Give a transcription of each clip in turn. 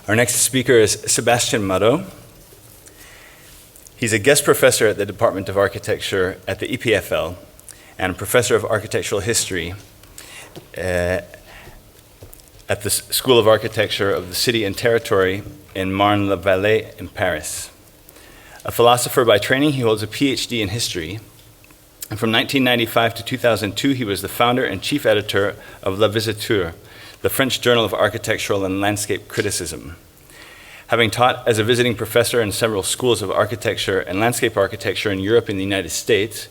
Our next speaker is Sébastien Marot. He's a guest professor at the Department of Architecture at the EPFL and a professor of architectural history at the School of Architecture of the City and Territory in Marne-la-Vallée in Paris. A philosopher by training, he holds a PhD in history. And from 1995 to 2002, he was the founder and chief editor of La Visiteur, the French Journal of Architectural and Landscape Criticism. Having taught as a visiting professor in several schools of architecture and landscape architecture in Europe and the United States,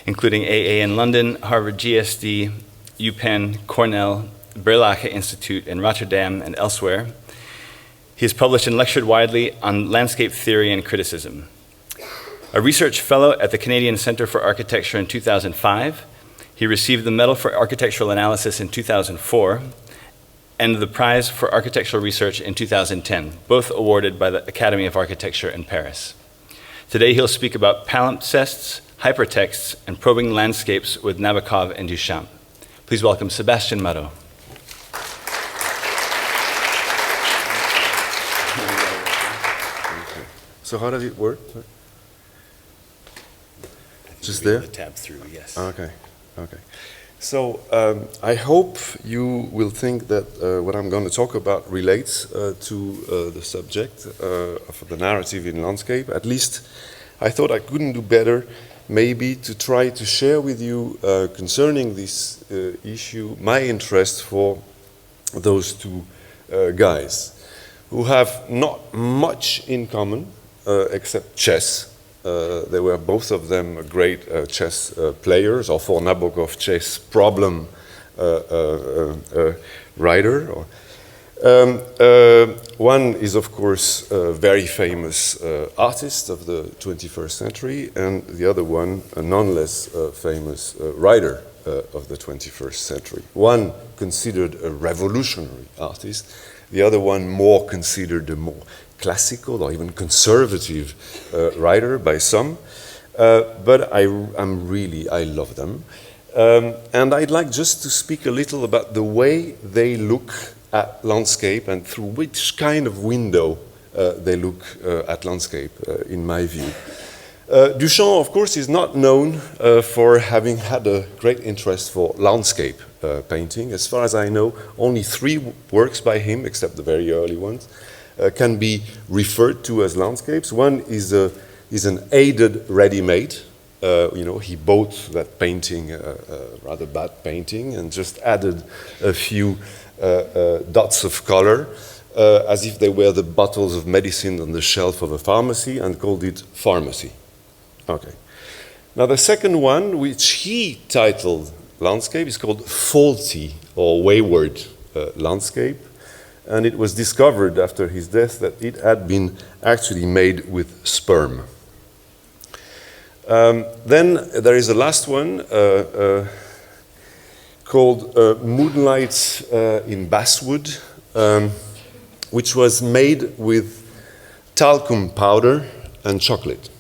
including AA in London, Harvard GSD, UPenn, Cornell, Berlage Institute in Rotterdam and elsewhere, he has published and lectured widely on landscape theory and criticism. A research fellow at the Canadian Centre for Architecture in 2005, he received the Medal for Architectural Analysis in 2004, and the Prize for Architectural Research in 2010, both awarded by the Academy of Architecture in Paris. Today he'll speak about palimpsests, hypertexts, and probing landscapes with Nabokov and Duchamp. Please welcome Sébastien Marot. So how does it work? Just there? The tab through, yes. Okay, okay. So I hope you will think that what I'm going to talk about relates to the subject of the narrative in landscape. At least I thought I couldn't do better maybe to try to share with you concerning this issue my interest for those two guys who have not much in common except chess. They were both of them great chess players, or for Nabokov, chess problem writer. One is, of course, a very famous artist of the 21st century, and the other one, a none less famous writer of the 21st century. One considered a revolutionary artist, the other one more considered a more classical or even conservative writer by some, but I love them. And I'd like just to speak a little about the way they look at landscape and through which kind of window they look at landscape, in my view. Duchamp, of course, is not known for having had a great interest for landscape painting. As far as I know, only 3 works by him, except the very early ones, can be referred to as landscapes. One is an aided ready-made. He bought that painting, rather bad painting, and just added a few dots of color, as if they were the bottles of medicine on the shelf of a pharmacy, and called it Pharmacy. Okay. Now the second one, which he titled landscape, is called faulty or wayward landscape. And it was discovered after his death that it had been actually made with sperm. Then there is a last one called Moonlight in Basswood, which was made with talcum powder and chocolate.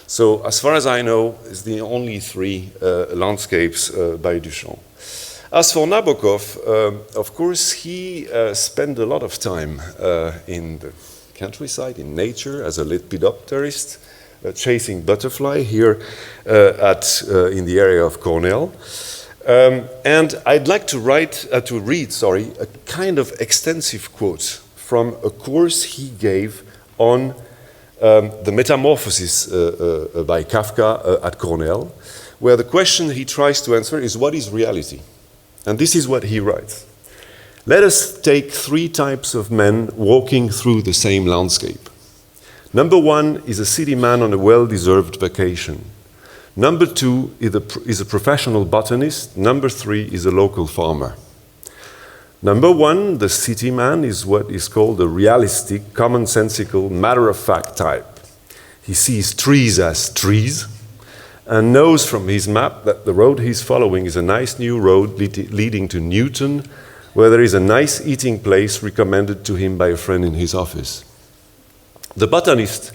So as far as I know, it's the only 3 landscapes by Duchamp. As for Nabokov, of course, he spent a lot of time in the countryside, in nature, as a lepidopterist, chasing butterfly here in the area of Cornell. And I'd like to read a kind of extensive quote from a course he gave on the Metamorphosis by Kafka at Cornell, where the question he tries to answer is, what is reality? And this is what he writes. Let us take 3 types of men walking through the same landscape. Number 1 is a city man on a well-deserved vacation. Number 2 is a professional botanist. Number 3 is a local farmer. Number 1, the city man, is what is called a realistic, commonsensical, matter-of-fact type. He sees trees as trees, and knows from his map that the road he's following is a nice new road leading to Newton, where there is a nice eating place recommended to him by a friend in his office. The botanist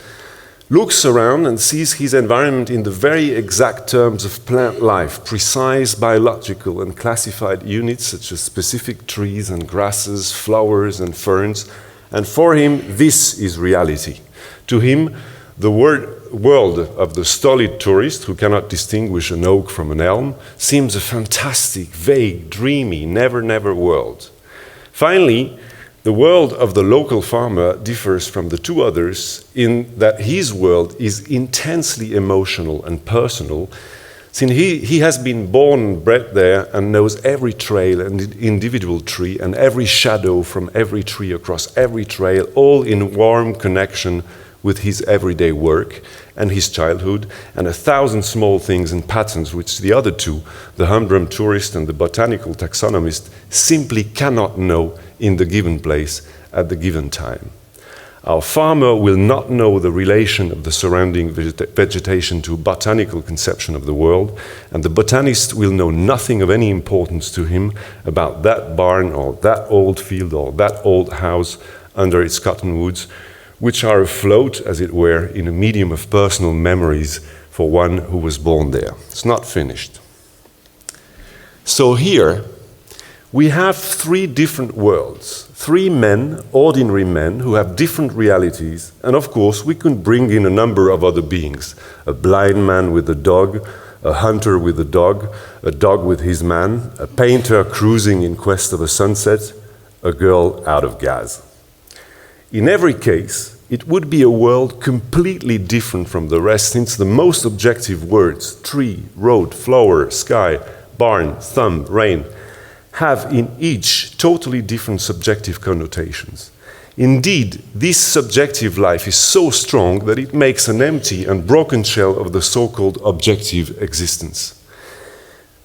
looks around and sees his environment in the very exact terms of plant life, precise biological and classified units such as specific trees and grasses, flowers and ferns, And for him, this is reality. To him, the world of the stolid tourist who cannot distinguish an oak from an elm seems a fantastic, vague, dreamy, never world. Finally, the world of the local farmer differs from the two others in that his world is intensely emotional and personal, since he has been born and bred there and knows every trail and individual tree and every shadow from every tree across every trail, all in warm connection with his everyday work and his childhood and 1,000 small things and patterns which the other two, the humdrum tourist and the botanical taxonomist, simply cannot know in the given place at the given time. Our farmer will not know the relation of the surrounding vegetation to a botanical conception of the world, and the botanist will know nothing of any importance to him about that barn or that old field or that old house under its cottonwoods, which are afloat, as it were, in a medium of personal memories for one who was born there. It's not finished. So here, we have three different worlds, three men, ordinary men, who have different realities, and of course we can bring in a number of other beings. A blind man with a dog, a hunter with a dog with his man, a painter cruising in quest of a sunset, a girl out of gas. In every case, it would be a world completely different from the rest, since the most objective words, tree, road, flower, sky, barn, thumb, rain, have in each totally different subjective connotations. Indeed, this subjective life is so strong that it makes an empty and broken shell of the so-called objective existence.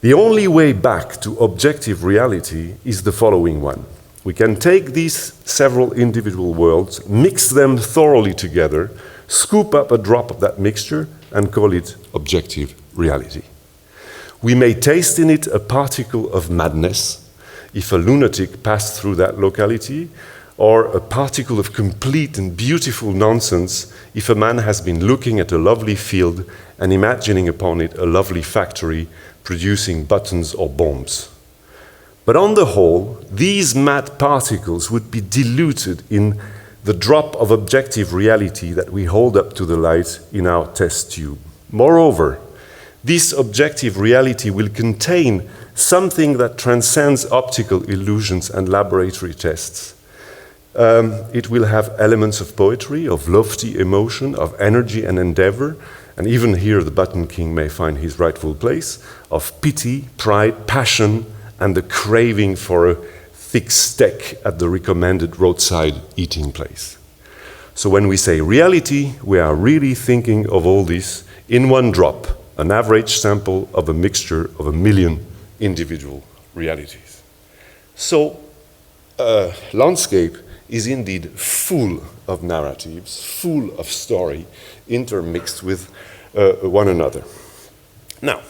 The only way back to objective reality is the following one. We can take these several individual worlds, mix them thoroughly together, scoop up a drop of that mixture, and call it objective reality. We may taste in it a particle of madness, if a lunatic passed through that locality, or a particle of complete and beautiful nonsense, if a man has been looking at a lovely field and imagining upon it a lovely factory producing buttons or bombs. But on the whole, these mad particles would be diluted in the drop of objective reality that we hold up to the light in our test tube. Moreover, this objective reality will contain something that transcends optical illusions and laboratory tests. It will have elements of poetry, of lofty emotion, of energy and endeavor, and even here the Button King may find his rightful place, of pity, pride, passion, and the craving for a thick steak at the recommended roadside eating place. So when we say reality, we are really thinking of all this in one drop, an average sample of a mixture of 1 million individual realities. So landscape is indeed full of narratives, full of story, intermixed with one another. Now,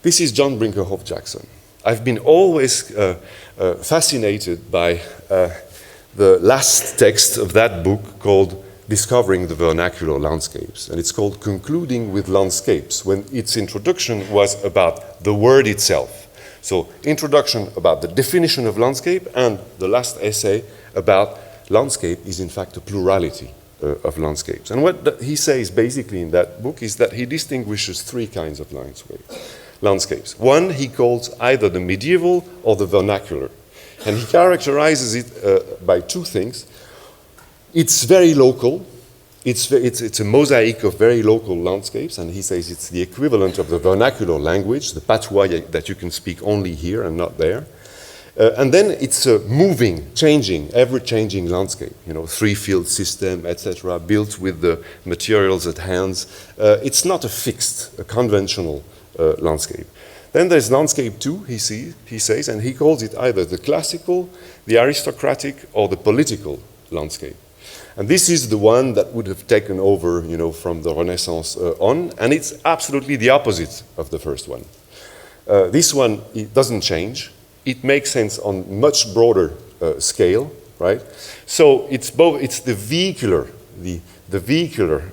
this is John Brinkerhoff Jackson. I've been always fascinated by the last text of that book called Discovering the Vernacular Landscapes, and it's called Concluding with Landscapes, when its introduction was about the word itself. So, introduction about the definition of landscape, and the last essay about landscape is in fact a plurality of landscapes. And what he says basically in that book is that he distinguishes three kinds of landscapes. One he calls either the medieval or the vernacular. And he characterizes it by two things. It's very local. It's a mosaic of very local landscapes, and he says it's the equivalent of the vernacular language, the patois that you can speak only here and not there. And then it's a moving, changing, ever-changing landscape, you know, three-field system, etc., built with the materials at hand. It's not a fixed, a conventional landscape. Then there's landscape two, he says, and he calls it either the classical, the aristocratic, or the political landscape. And this is the one that would have taken over, you know, from the Renaissance on, and it's absolutely the opposite of the first one. This one, it doesn't change. It makes sense on much broader scale, right? So it's the vehicular, the vehicular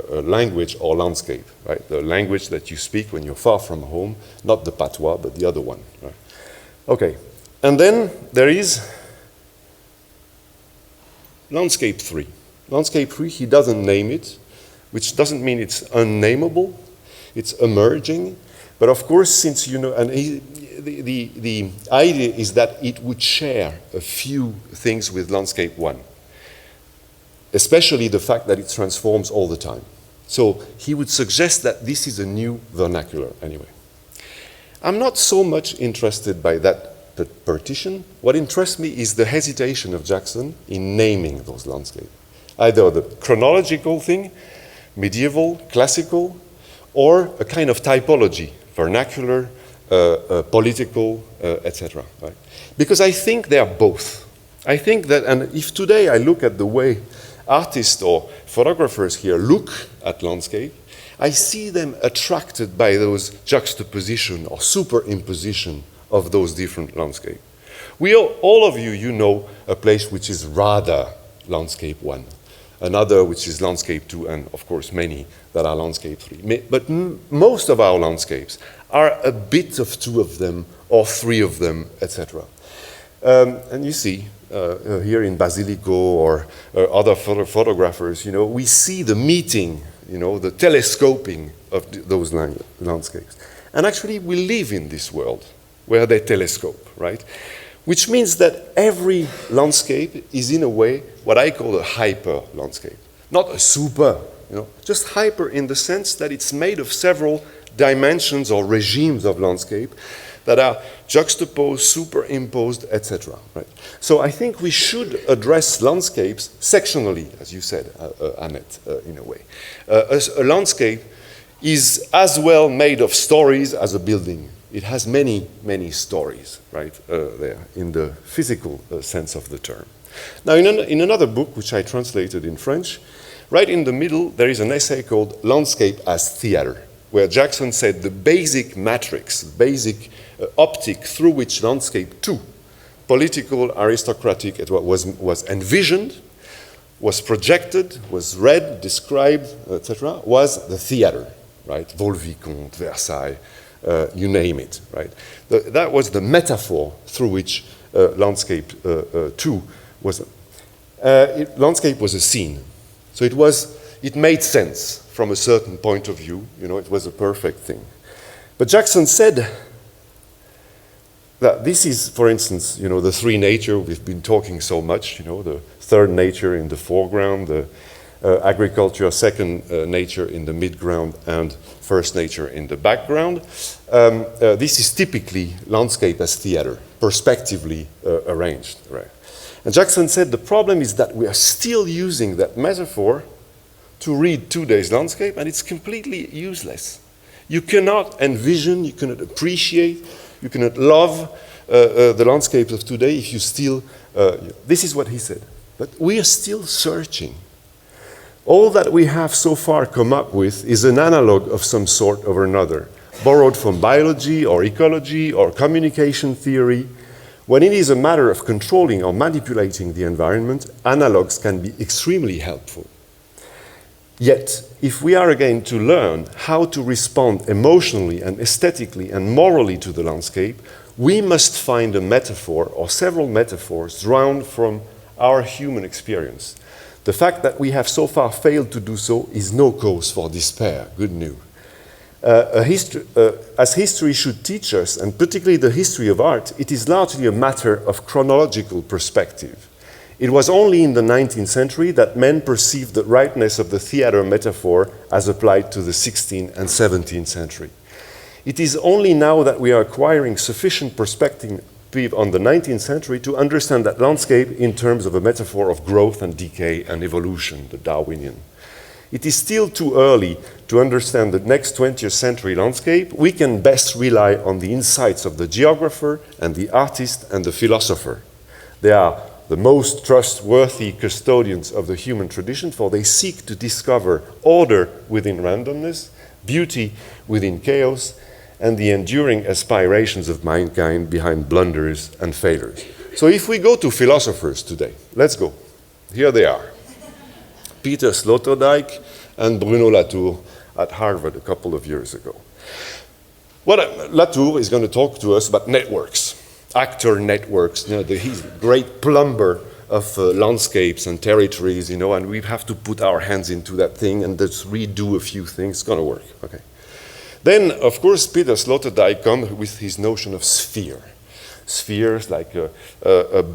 language or landscape, right? The language that you speak when you're far from home, not the patois, but the other one, right? Okay, and then there is landscape 3. Landscape 3, he doesn't name it, which doesn't mean it's unnameable. It's emerging. But of course, since you know, and the idea is that it would share a few things with landscape 1, especially the fact that it transforms all the time. So he would suggest that this is a new vernacular anyway. I'm not so much interested by that partition. What interests me is the hesitation of Jackson in naming those landscapes. Either the chronological thing, medieval, classical, or a kind of typology, vernacular, political, etc. Right? Because I think they are both. I think that, and if today I look at the way artists or photographers here look at landscape, I see them attracted by those juxtaposition or superimposition of those different landscapes. All of you, you know a place which is rather landscape 1, another which is landscape 2, and of course many that are landscape 3. But most of our landscapes are a bit of 2 of them or 3 of them, etc. And you see, here in Basilico or other photographers, you know, we see the meeting, you know, the telescoping of those landscapes. And actually, we live in this world where they telescope, right? Which means that every landscape is, in a way, what I call a hyper landscape. Not a super, you know, just hyper in the sense that it's made of several dimensions or regimes of landscape that are juxtaposed, superimposed, etc. Right? So I think we should address landscapes sectionally, as you said, Annette, in a way. A landscape is as well made of stories as a building. It has many, many stories, right, there, in the physical sense of the term. Now, in another book, which I translated in French, right in the middle, there is an essay called Landscape as Theater, where Jackson said the basic matrix, basic optic through which landscape 2, political, aristocratic, was envisioned, was projected, was read, described, etc., was the theater, right? Vaux-le-Vicomte, Versailles, you name it, right? That was the metaphor through which landscape 2 was. Landscape was a scene, so it made sense from a certain point of view. You know, it was a perfect thing. But Jackson said that this is, for instance, you know, the 3 nature we've been talking so much. You know, the third nature in the foreground, the agriculture, second nature in the midground, and first nature in the background. This is typically landscape as theater, perspectively arranged. Right? And Jackson said the problem is that we are still using that metaphor to read today's landscape, and it's completely useless. You cannot envision, you cannot appreciate, you cannot love the landscapes of today if you still, this is what he said. But we are still searching. All that we have so far come up with is an analog of some sort or another, borrowed from biology or ecology or communication theory. When it is a matter of controlling or manipulating the environment, analogs can be extremely helpful. Yet, if we are again to learn how to respond emotionally and aesthetically and morally to the landscape, we must find a metaphor or several metaphors drawn from our human experience. The fact that we have so far failed to do so is no cause for despair. Good news. As history should teach us, and particularly the history of art, it is largely a matter of chronological perspective. It was only in the 19th century that men perceived the rightness of the theater metaphor as applied to the 16th and 17th century. It is only now that we are acquiring sufficient perspective on the 19th century to understand that landscape in terms of a metaphor of growth and decay and evolution, the Darwinian. It is still too early to understand the next 20th century landscape. We can best rely on the insights of the geographer and the artist and the philosopher. They are the most trustworthy custodians of the human tradition, for they seek to discover order within randomness, beauty within chaos, and the enduring aspirations of mankind behind blunders and failures. So if we go to philosophers today, let's go. Here they are. Peter Sloterdijk and Bruno Latour at Harvard a couple of years ago. Latour is going to talk to us about networks, actor networks. You know, he's a great plumber landscapes and territories, you know, and we have to put our hands into that thing and just redo a few things. It's going to work. Okay. Then, of course, Peter Sloterdijk comes with his notion of sphere. Spheres like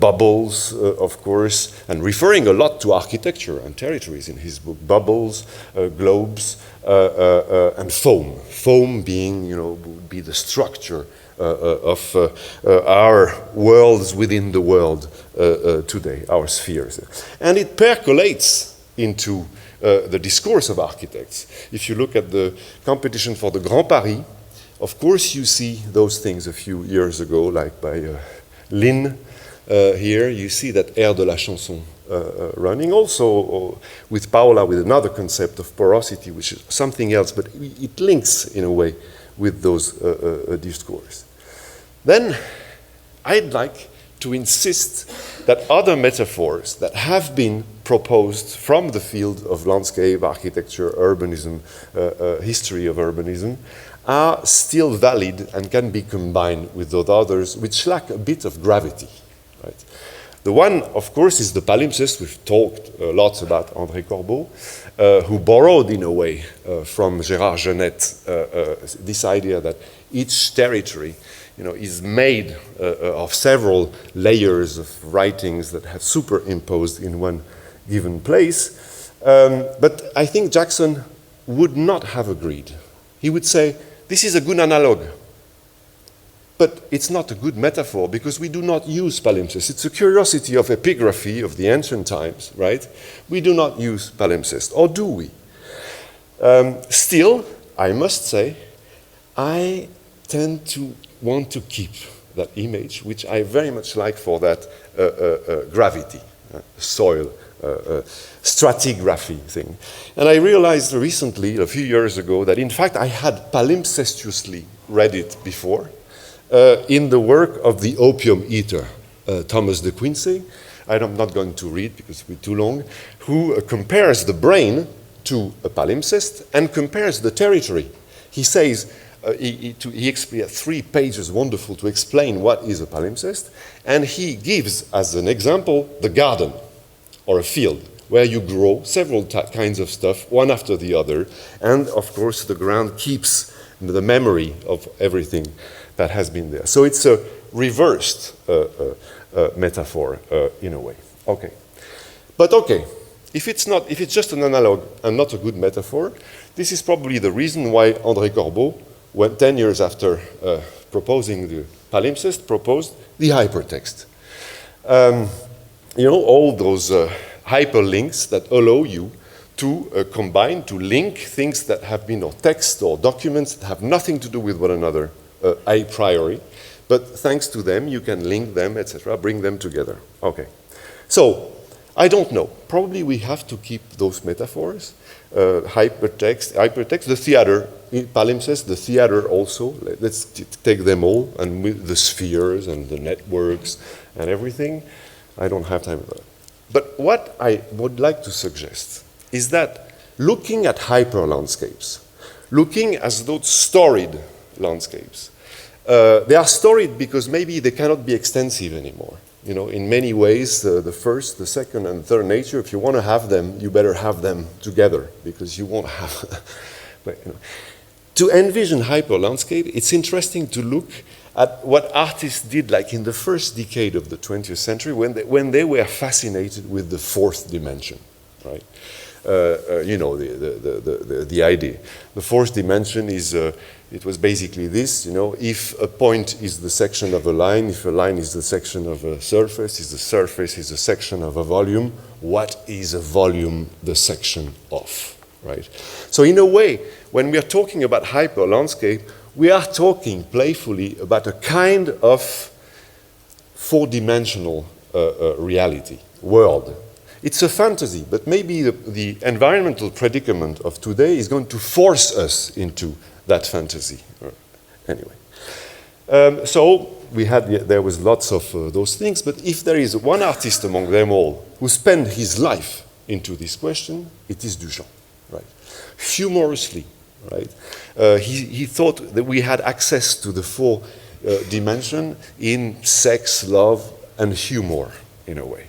bubbles, of course, and referring a lot to architecture and territories in his book. Bubbles, globes, and foam. Foam being, you know, would be the structure of our worlds within the world today, our spheres. And it percolates into the discourse of architects. If you look at the competition for the Grand Paris, of course you see those things a few years ago, like by Lynn here. You see that air de la chanson running. Also with Paola, with another concept of porosity, which is something else, but it links in a way with those discourse. Then I'd like to insist that other metaphors that have been proposed from the field of landscape, architecture, urbanism, history of urbanism, are still valid and can be combined with those others which lack a bit of gravity. Right? The one, of course, is the palimpsest. We've talked a lot about André Corbeau, who borrowed, in a way, from Gérard Genette, this idea that each territory, you know, is made of several layers of writings that have superimposed in one given place. But I think Jackson would not have agreed. He would say, this is a good analog, but it's not a good metaphor because we do not use palimpsest. It's a curiosity of epigraphy of the ancient times, right? We do not use palimpsest, or do we? Still, I must say, I tend to want to keep that image, which I very much like for that gravity, soil, stratigraphy thing. And I realized recently, a few years ago, that in fact I had palimpsestuously read it before in the work of the opium eater, Thomas de Quincey. I'm not going to read because it would be too long, who compares the brain to a palimpsest and compares the territory. He says, he has 3 pages, wonderful, to explain what is a palimpsest, and he gives as an example the garden or a field where you grow several kinds of stuff, one after the other, and of course the ground keeps the memory of everything that has been there. So it's a reversed metaphor in a way. Okay, but okay, if it's just an analog and not a good metaphor, this is probably the reason why André Corbeau, 10 years after proposing the palimpsest, proposed the hypertext. You know, all those hyperlinks that allow you to combine, to link things that have been, or text or documents that have nothing to do with one another a priori, but thanks to them you can link them, etc., bring them together. Okay, so I don't know. Probably we have to keep those metaphors. Hypertext, the theater, palimpsest, the theater also. Let's take them all, and with the spheres and the networks and everything. I don't have time for that. But what I would like to suggest is that looking at hyper landscapes, looking as those storied landscapes, they are storied because maybe they cannot be extensive anymore. You know, in many ways, the first, the second, and third nature, if you want to have them, you better have them together because you won't have. But, you know, to envision hyper landscape, it's interesting to look at what artists did, like in the first decade of the 20th century, when they were fascinated with the fourth dimension, right? You know, the idea. The fourth dimension is, it was basically this, you know, if a point is the section of a line, if a line is the section of a surface, is the surface is a section of a volume, what is a volume the section of, right? So in a way, when we are talking about hyper landscape, we are talking playfully about a kind of four-dimensional reality, world. It's a fantasy, but maybe the environmental predicament of today is going to force us into that fantasy. Anyway, so there was lots of those things, but if there is one artist among them all who spent his life into this question, it is Duchamp, right? Humorously, right? He thought that we had access to the four dimension in sex, love, and humor, in a way.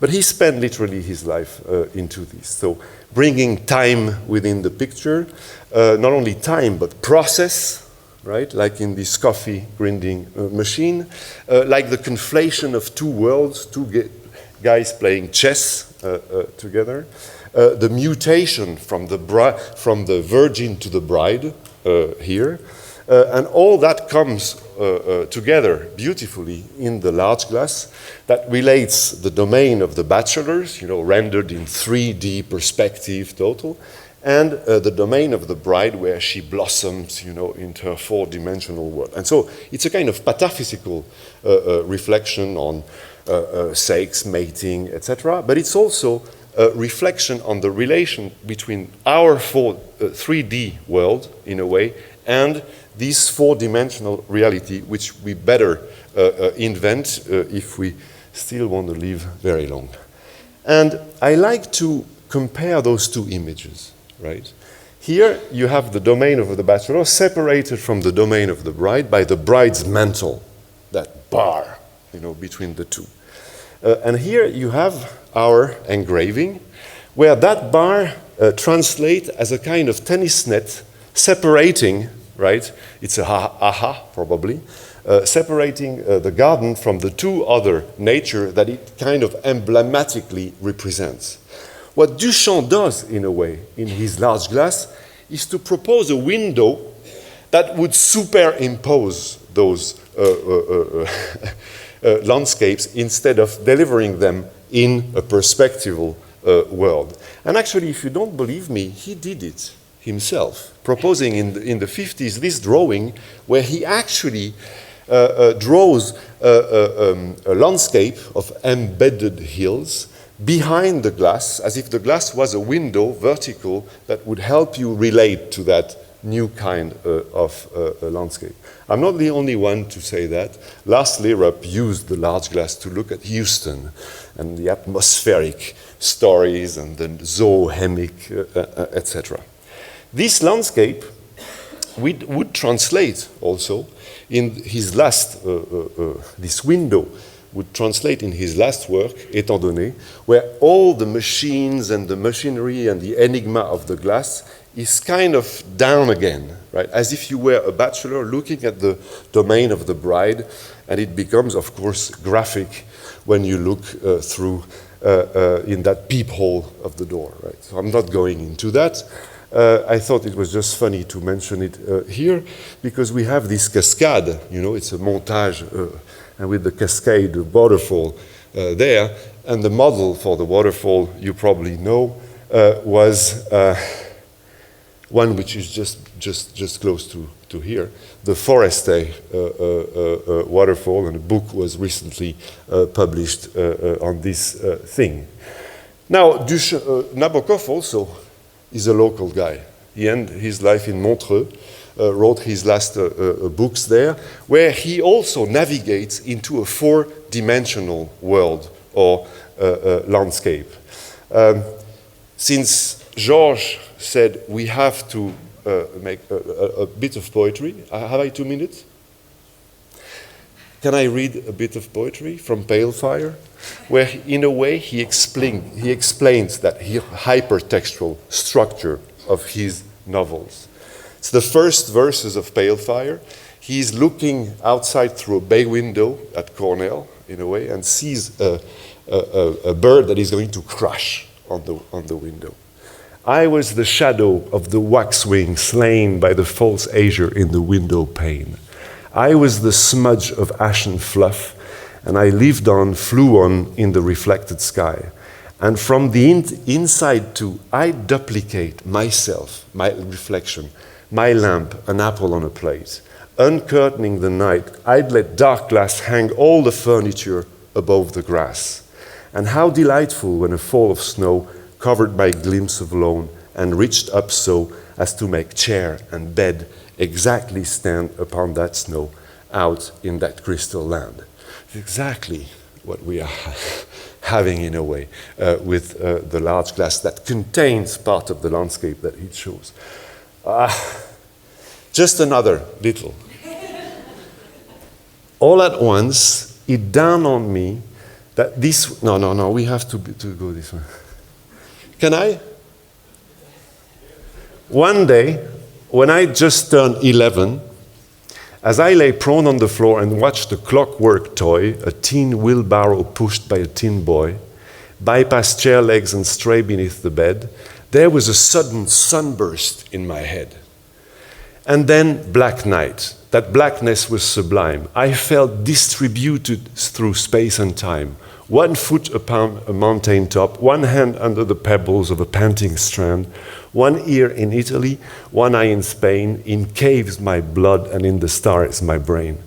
But he spent literally his life into this. So bringing time within the picture, not only time, but process, right? Like in this coffee grinding machine, like the conflation of two worlds, two guys playing chess together, the mutation from the virgin to the bride here, and all that comes together beautifully in the large glass that relates the domain of the bachelors, rendered in 3D perspective total, and the domain of the bride where she blossoms, into her four-dimensional world. And so it's a kind of pataphysical reflection on sex, mating, etc. But it's also a reflection on the relation between our 3D world, in a way, and this four-dimensional reality, which we better invent if we still want to live very long. And I like to compare those two images, right? Here you have the domain of the bachelor separated from the domain of the bride by the bride's mantle, that bar, between the two. And here you have our engraving, where that bar translates as a kind of tennis net separating, right? It's a aha, probably, separating the garden from the two other nature that it kind of emblematically represents. What Duchamp does, in a way, in his large glass, is to propose a window that would superimpose those landscapes instead of delivering them in a perspectival world. And actually, if you don't believe me, he did it himself, proposing in the 50s this drawing where he actually draws a landscape of embedded hills behind the glass, as if the glass was a window, vertical, that would help you relate to that new kind of landscape. I'm not the only one to say that. Lars Lerup used the large glass to look at Houston and the atmospheric stories and the zoohemic, etc. This landscape would translate also in his last, this window would translate in his last work, Étant donné, where all the machines and the machinery and the enigma of the glass is kind of down again, right? As if you were a bachelor looking at the domain of the bride, and it becomes, of course, graphic when you look through in that peephole of the door, right? So I'm not going into that. I thought it was just funny to mention it here, because we have this cascade, it's a montage, and with the cascade, the waterfall there, and the model for the waterfall, you probably know, was one which is just close to here, the Forestay waterfall, and a book was recently published on this thing. Now, Nabokov also is a local guy. He ended his life in Montreux, wrote his last books there, where he also navigates into a four-dimensional world or landscape. Since Georges said we have to make a bit of poetry, have I 2 minutes? Can I read a bit of poetry from Pale Fire? Where, in a way, he explains that hypertextual structure of his novels. It's the first verses of Pale Fire. He's looking outside through a bay window at Cornell, in a way, and sees a bird that is going to crash on the window. I was the shadow of the waxwing slain by the false azure in the window pane. I was the smudge of ashen fluff, and I lived on, flew on in the reflected sky. And from the inside too, I duplicate myself, my reflection, my lamp, an apple on a plate. Uncurtaining the night, I'd let dark glass hang all the furniture above the grass. And how delightful when a fall of snow covered my glimpse of lawn and reached up so as to make chair and bed exactly stand upon that snow out in that crystal land. It's exactly what we are having in a way with the large glass that contains part of the landscape that it shows. Just another little. All at once, it dawned on me that this, no, we have to go this way. Can I? One day, when I just turned 11, as I lay prone on the floor and watched a clockwork toy, a tin wheelbarrow pushed by a tin boy, bypass chair legs and stray beneath the bed, there was a sudden sunburst in my head. And then black night. That blackness was sublime. I felt distributed through space and time. 1 foot upon a mountain top, 1 hand under the pebbles of a panting strand, 1 ear in Italy, 1 eye in Spain, in caves my blood and in the stars my brain.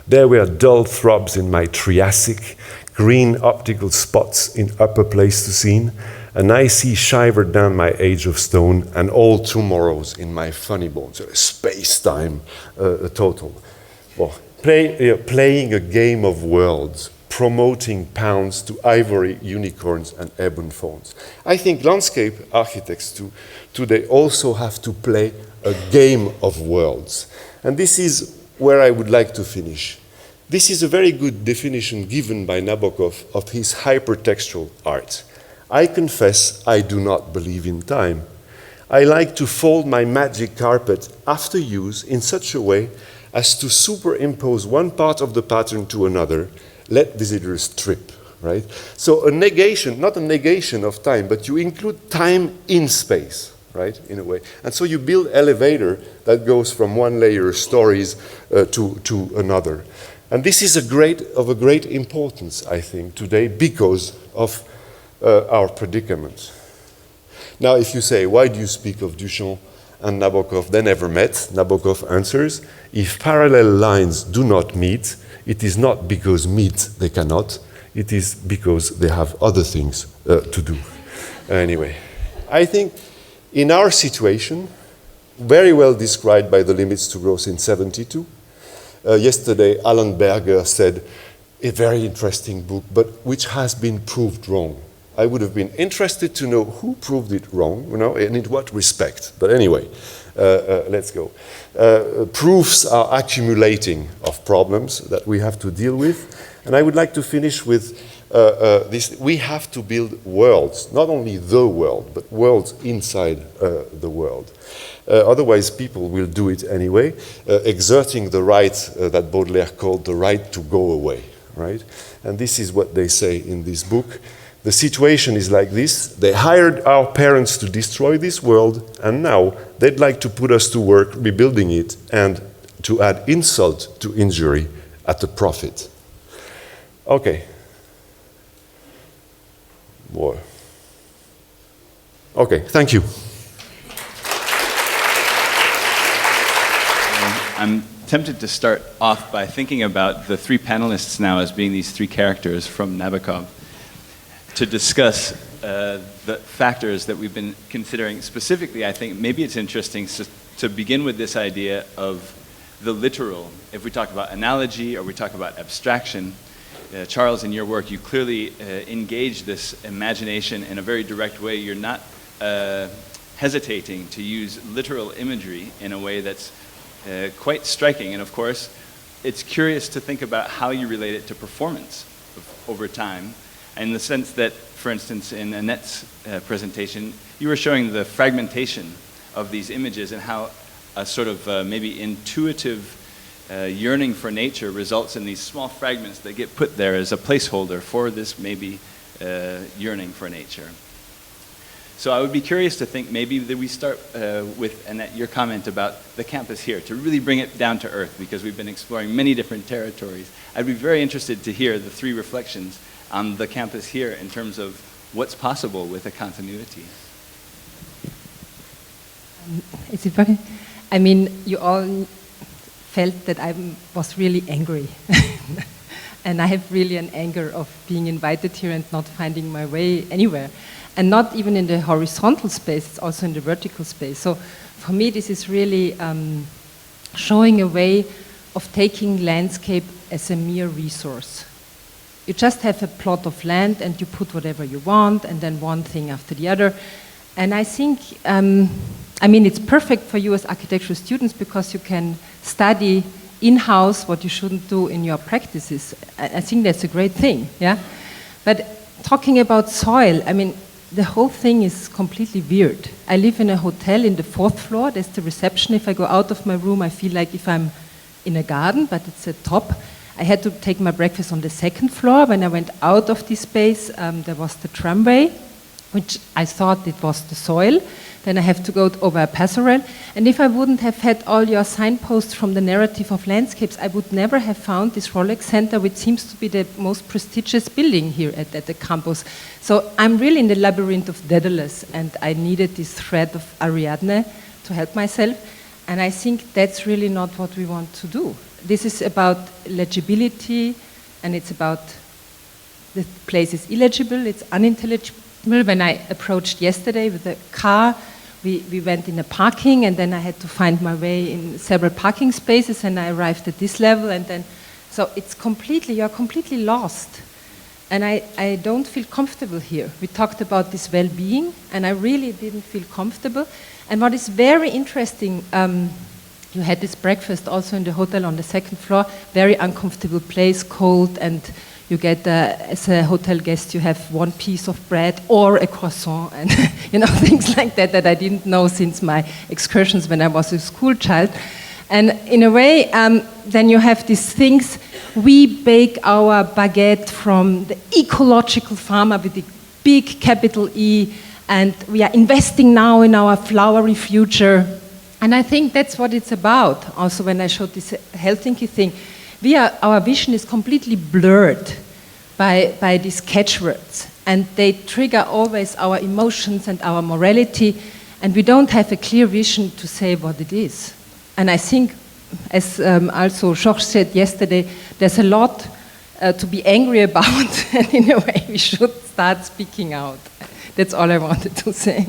There were dull throbs in my Triassic, green optical spots in upper Pleistocene, an icy shiver down my age of stone, and all tomorrows in my funny bones, space-time total. Well, playing a game of worlds, promoting pounds to ivory unicorns and ebon phones. I think landscape architects today also have to play a game of worlds. And this is where I would like to finish. This is a very good definition given by Nabokov of his hypertextual art. I confess I do not believe in time. I like to fold my magic carpet after use in such a way as to superimpose one part of the pattern to another, let visitors trip, right? So a negation, not a negation of time, but you include time in space, right, in a way. And so you build elevator that goes from one layer of stories to another. And this is of a great importance, I think, today because of our predicament. Now, if you say, why do you speak of Duchamp and Nabokov? They never met. Nabokov answers, if parallel lines do not meet, it is not because meet they cannot, it is because they have other things to do. Anyway, I think in our situation, very well described by the Limits to Growth in '72, yesterday Alan Berger said, a very interesting book, but which has been proved wrong. I would have been interested to know who proved it wrong, you know, and in what respect. But anyway, let's go. Proofs are accumulating of problems that we have to deal with. And I would like to finish with this. We have to build worlds, not only the world, but worlds inside the world. Otherwise, people will do it anyway, exerting the right that Baudelaire called the right to go away, right? And this is what they say in this book. The situation is like this. They hired our parents to destroy this world, and now they'd like to put us to work rebuilding it and to add insult to injury at a profit. Okay. Boy. Okay, thank you. I'm tempted to start off by thinking about the 3 panelists now as being these 3 characters from Nabokov, to discuss the factors that we've been considering. Specifically, I think maybe it's interesting to begin with this idea of the literal. If we talk about analogy or we talk about abstraction, Charles, in your work, you clearly engage this imagination in a very direct way. You're not hesitating to use literal imagery in a way that's quite striking. And of course, it's curious to think about how you relate it to performance over time, in the sense that, for instance, in Annette's presentation, you were showing the fragmentation of these images and how a sort of maybe intuitive yearning for nature results in these small fragments that get put there as a placeholder for this maybe yearning for nature. So I would be curious to think maybe that we start with, Annette, your comment about the campus here, to really bring it down to earth, because we've been exploring many different territories. I'd be very interested to hear the 3 reflections on the campus here in terms of what's possible with a continuity. Is it okay? I mean, you all felt that I was really angry. And I have really an anger of being invited here and not finding my way anywhere. And not even in the horizontal space, it's also in the vertical space. So for me, this is really showing a way of taking landscape as a mere resource. You just have a plot of land and you put whatever you want, and then one thing after the other. And I think, I mean, it's perfect for you as architectural students because you can study in-house what you shouldn't do in your practices. I think that's a great thing, yeah? But talking about soil, I mean, the whole thing is completely weird. I live in a hotel in the 4th floor. There's the reception. If I go out of my room, I feel like if I'm in a garden, but it's at top. I had to take my breakfast on the 2nd floor. When I went out of this space, there was the tramway, which I thought it was the soil. Then I have to go over a passerelle. And if I wouldn't have had all your signposts from the narrative of landscapes, I would never have found this Rolex Center, which seems to be the most prestigious building here at the campus. So I'm really in the labyrinth of Daedalus, and I needed this thread of Ariadne to help myself. And I think that's really not what we want to do. This is about legibility, and it's about the place is illegible, it's unintelligible. When I approached yesterday with the car, we went in a parking, and then I had to find my way in several parking spaces, and I arrived at this level, and then, so it's completely, you're completely lost. And I don't feel comfortable here. We talked about this well-being, and I really didn't feel comfortable. And what is very interesting, you had this breakfast also in the hotel on the 2nd floor, very uncomfortable place, cold, and you get, as a hotel guest, you have one piece of bread or a croissant, and you know, things like that that I didn't know since my excursions when I was a school child. And in a way, then you have these things. We bake our baguette from the ecological farmer with the big capital E, and we are investing now in our flowery future. And I think that's what it's about. Also, when I showed this Helsinki thing, our vision is completely blurred by these catchwords, and they trigger always our emotions and our morality, and we don't have a clear vision to say what it is. And I think, as also Jencks said yesterday, there's a lot to be angry about, and in a way we should start speaking out. That's all I wanted to say.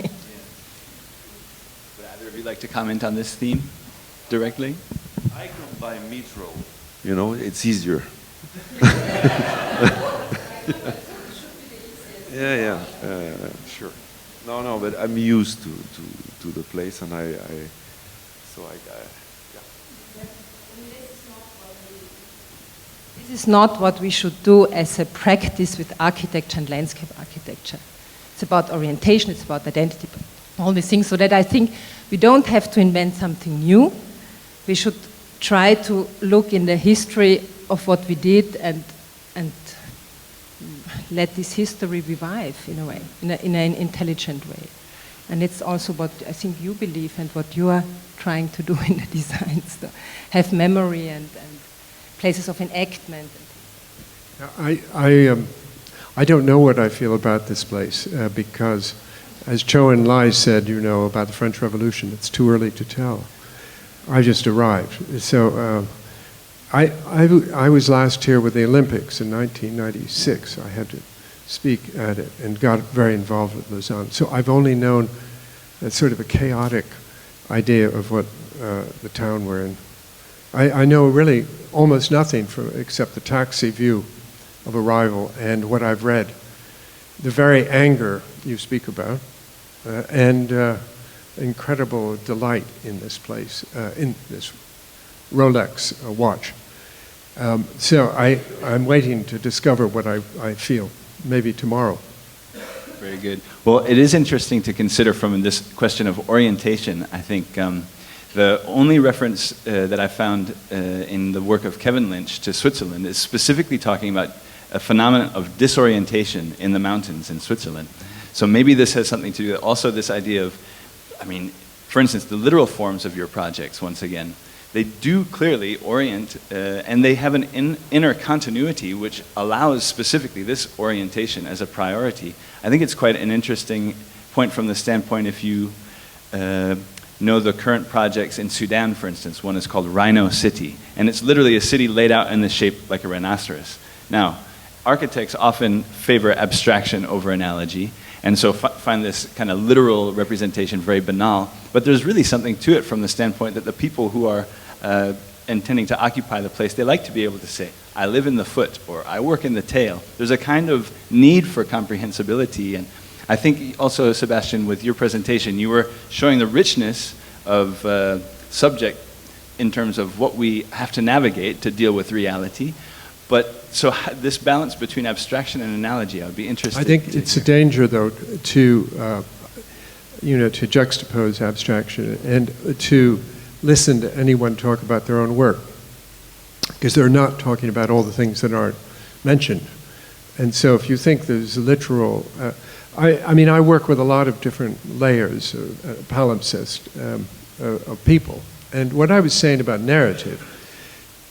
Would either of you like to comment on this theme directly? I come by metro. You know, it's easier. Yeah, sure. No, but I'm used to the place, and yeah. This is not what we should do as a practice with architecture and landscape architecture. It's about orientation, it's about identity, all these things, so that I think we don't have to invent something new. We should try to look in the history of what we did and let this history revive in a way, in an intelligent way. And it's also what I think you believe and what you are trying to do in the designs, to have memory and places of enactment. I don't know what I feel about this place because, as Cho and Lai said, you know, about the French Revolution, it's too early to tell. I just arrived. So I was last here with the Olympics in 1996. I had to speak at it and got very involved with Lausanne. So I've only known a sort of a chaotic idea of what the town we're in. I know really almost nothing except the taxi view of arrival and what I've read. The very anger you speak about and incredible delight in this place, in this Rolex watch. So I'm waiting to discover what I feel, maybe tomorrow. Very good. Well, it is interesting to consider from this question of orientation. I think the only reference that I found in the work of Kevin Lynch to Switzerland is specifically talking about a phenomenon of disorientation in the mountains in Switzerland. So maybe this has something to do with also this idea of, I mean, for instance, the literal forms of your projects, once again, they do clearly orient, and they have an inner continuity which allows specifically this orientation as a priority. I think it's quite an interesting point from the standpoint if you know the current projects in Sudan, for instance. One is called Rhino City, and it's literally a city laid out in the shape like a rhinoceros. Now, architects often favor abstraction over analogy, and so find this kind of literal representation very banal, but there's really something to it from the standpoint that the people who are intending to occupy the place, they like to be able to say, I live in the foot, or I work in the tail. There's a kind of need for comprehensibility, and I think also, Sébastien, with your presentation, you were showing the richness of subject in terms of what we have to navigate to deal with reality, But so this balance between abstraction and analogy, I would be interested. I think it's a danger, though, to to juxtapose abstraction and to listen to anyone talk about their own work, because they're not talking about all the things that aren't mentioned. And so if you think there's a literal, I work with a lot of different layers, palimpsests, of people. And what I was saying about narrative,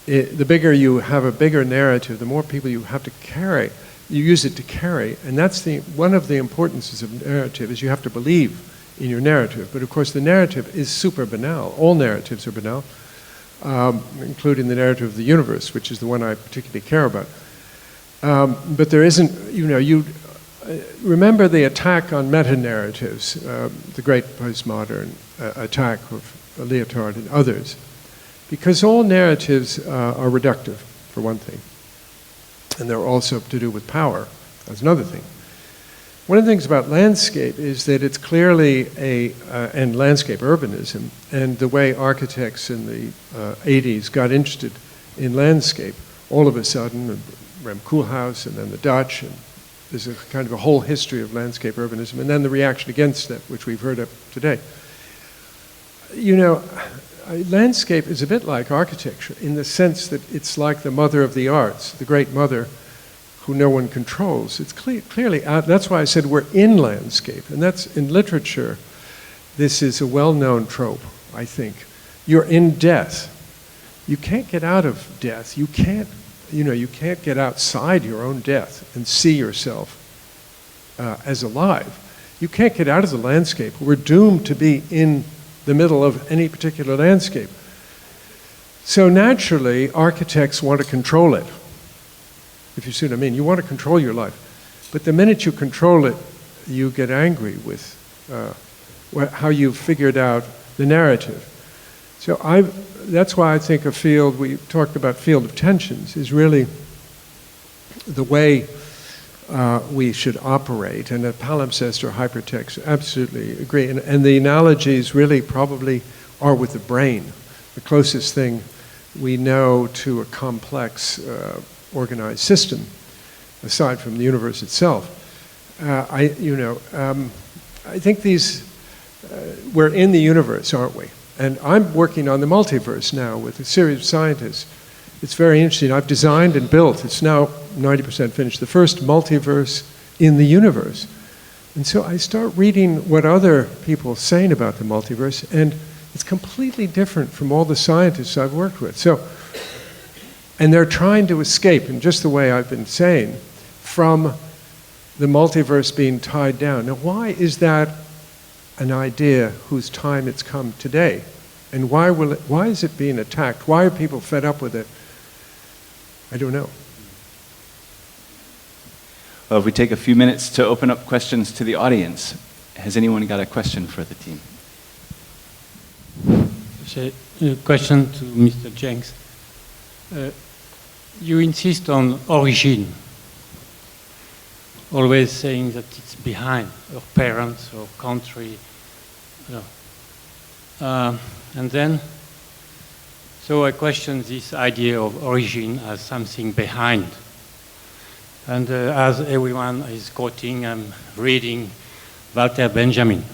the bigger you have a bigger narrative, the more people you have to carry. You use it to carry, and that's one of the importances of narrative is you have to believe in your narrative. But of course the narrative is super banal. All narratives are banal, including the narrative of the universe, which is the one I particularly care about. But there isn't, remember the attack on meta-narratives, the great postmodern attack of Lyotard and others, because all narratives are reductive, for one thing. And they're also to do with power. That's another thing. One of the things about landscape is that it's clearly and landscape urbanism, and the way architects in the 80s got interested in landscape, all of a sudden, Rem Koolhaas and then the Dutch, and there's a kind of a whole history of landscape urbanism, and then the reaction against that, which we've heard of today. Landscape is a bit like architecture in the sense that it's like the mother of the arts, the great mother who no one controls. It's clearly out. That's why I said we're in landscape, and that's in literature. This is a well-known trope, I think. You're in death. You can't get out of death. You can't get outside your own death and see yourself as alive. You can't get out of the landscape. We're doomed to be in the middle of any particular landscape. So naturally, architects want to control it. If you see what I mean, you want to control your life. But the minute you control it, you get angry with how you've figured out the narrative. So that's why I think a field, we talked about field of tensions, is really the way we should operate. And that palimpsest or hypertext, absolutely agree. And the analogies really probably are with the brain, the closest thing we know to a complex organized system, aside from the universe itself. I think we're in the universe, aren't we? And I'm working on the multiverse now with a series of scientists. It's very interesting. I've designed and built, it's now 90% finished, the first multiverse in the universe. And so I start reading what other people are saying about the multiverse, and it's completely different from all the scientists I've worked with. And they're trying to escape, in just the way I've been saying, from the multiverse being tied down. Now, why is that an idea whose time it's come today? And why is it being attacked? Why are people fed up with it? I don't know. Well, if we take a few minutes to open up questions to the audience, has anyone got a question for the team? A question to Mr. Jencks. You insist on origin, always saying that it's behind our parents or country. And then, so I question this idea of origin as something behind. And as everyone is quoting, I'm reading Walter Benjamin,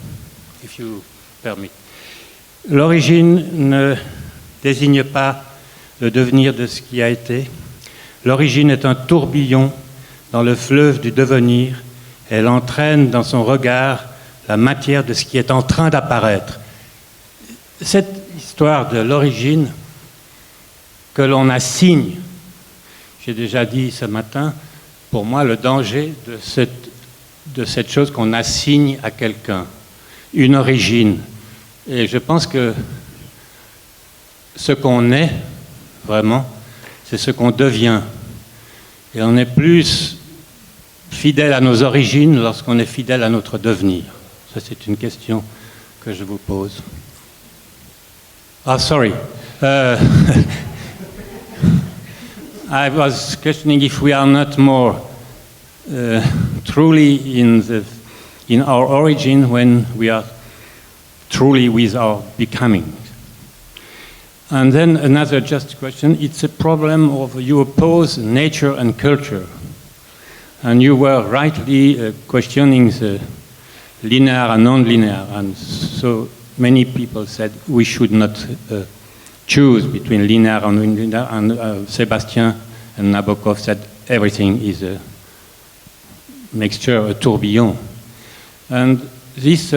if you permit. L'origine ne désigne pas le devenir de ce qui a été. L'origine est un tourbillon dans le fleuve du devenir. Elle entraîne dans son regard la matière de ce qui est en train d'apparaître. Cette histoire de l'origine que l'on assigne, j'ai déjà dit ce matin, pour moi, le danger de cette chose qu'on assigne à quelqu'un, une origine. Et je pense que ce qu'on est, vraiment, c'est ce qu'on devient. Et on est plus fidèle à nos origines lorsqu'on est fidèle à notre devenir. Ça, c'est une question que je vous pose. Ah, sorry. I was questioning if we are not more truly in our origin when we are truly with our becoming. And then another just question, it's a problem of you oppose nature and culture. And you were rightly questioning the linear and non-linear, and so many people said we should not choose between linear and non-linear, and Sébastien and Nabokov said everything is a mixture, a tourbillon. And this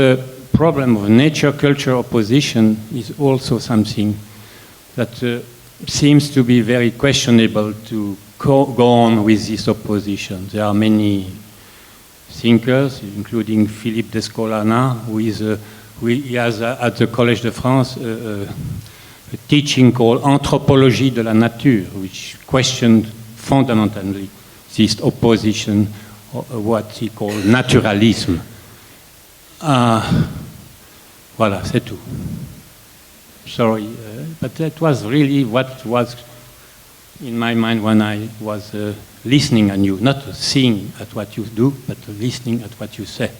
problem of nature-culture opposition is also something that seems to be very questionable to go on with this opposition. There are many thinkers, including Philippe Descolana, he has at the Collège de France a teaching called Anthropologie de la Nature, which questioned fundamentally this opposition, what he called naturalisme. Voilà, c'est tout. Sorry, but that was really what was in my mind when I was listening at you, not seeing at what you do, but listening at what you say.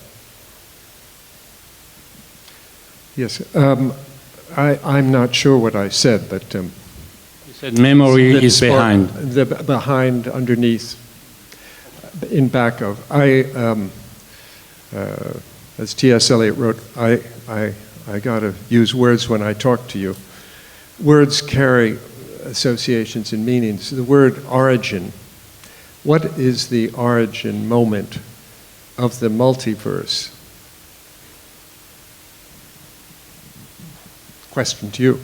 Yes, I'm not sure what I said, but You said memory is behind. Behind, underneath, in back of. As T.S. Eliot wrote, I got to use words when I talk to you. Words carry associations and meanings. The word origin. What is the origin moment of the multiverse? Question to you.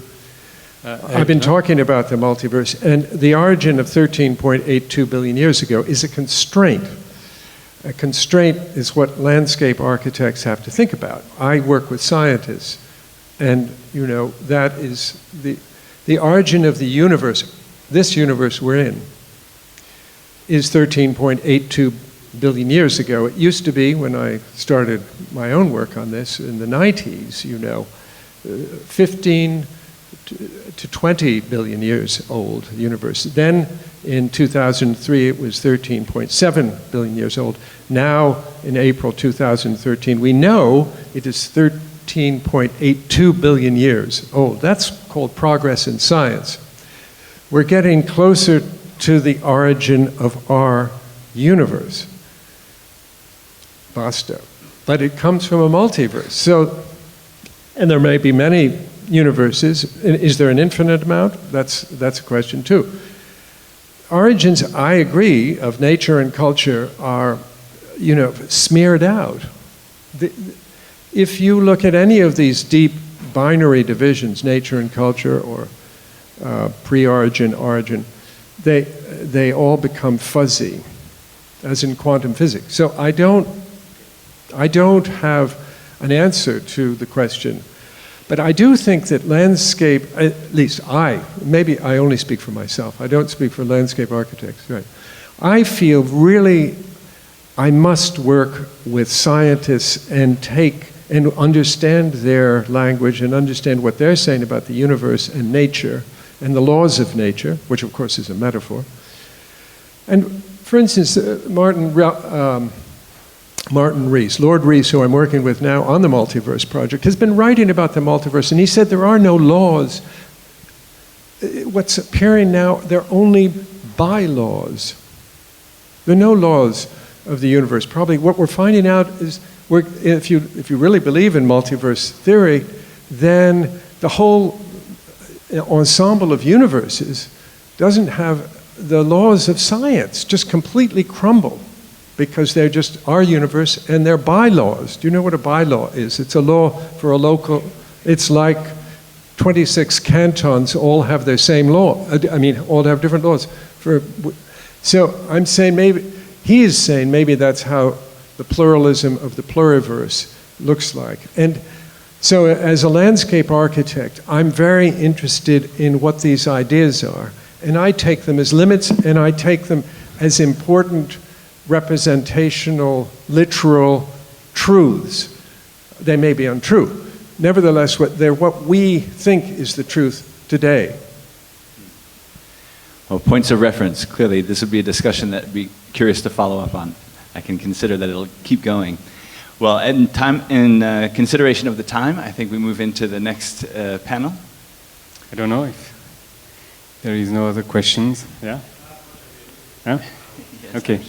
I've been talking about the multiverse, and the origin of 13.82 billion years ago is a constraint. A constraint is what landscape architects have to think about. I work with scientists, and you know, that is the origin of the universe. This universe we're in is 13.82 billion years ago. It used to be, when I started my own work on this in the 90s, you know, 15 to 20 billion years old, the universe. Then in 2003, it was 13.7 billion years old. Now, in April 2013, we know it is 13.82 billion years old. That's called progress in science. We're getting closer to the origin of our universe. Basta. But it comes from a multiverse. So, and there may be many universes. Is there an infinite amount? That's a question too. Origins, I agree, of nature and culture are, you know, smeared out. If you look at any of these deep binary divisions, nature and culture, or pre-origin, origin, they all become fuzzy, as in quantum physics. So I don't have an answer to the question. But I do think that landscape, at least maybe I only speak for myself, I don't speak for landscape architects, right? I feel really I must work with scientists and understand their language and understand what they're saying about the universe and nature and the laws of nature, which of course is a metaphor. And for instance, Martin Rees, Lord Rees, who I'm working with now on the multiverse project, has been writing about the multiverse, and he said there are no laws. What's appearing now, they're only bylaws. There are no laws of the universe. Probably what we're finding out is, if you really believe in multiverse theory, then the whole ensemble of universes doesn't have the laws of science, just completely crumble, because they're just our universe and they're bylaws. Do you know what a bylaw is? It's a law for a local, it's like 26 cantons all have their same law. I mean, all have different laws. So I'm saying he is saying maybe that's how the pluralism of the pluriverse looks like. And so as a landscape architect, I'm very interested in what these ideas are. And I take them as limits, and I take them as important representational, literal truths. They may be untrue. Nevertheless, they're what we think is the truth today. Well, points of reference. Clearly, this would be a discussion that I'd be curious to follow up on. I can consider that it'll keep going. Well, in consideration of the time, I think we move into the next panel. I don't know if there is no other questions. Yeah? Yeah? Okay.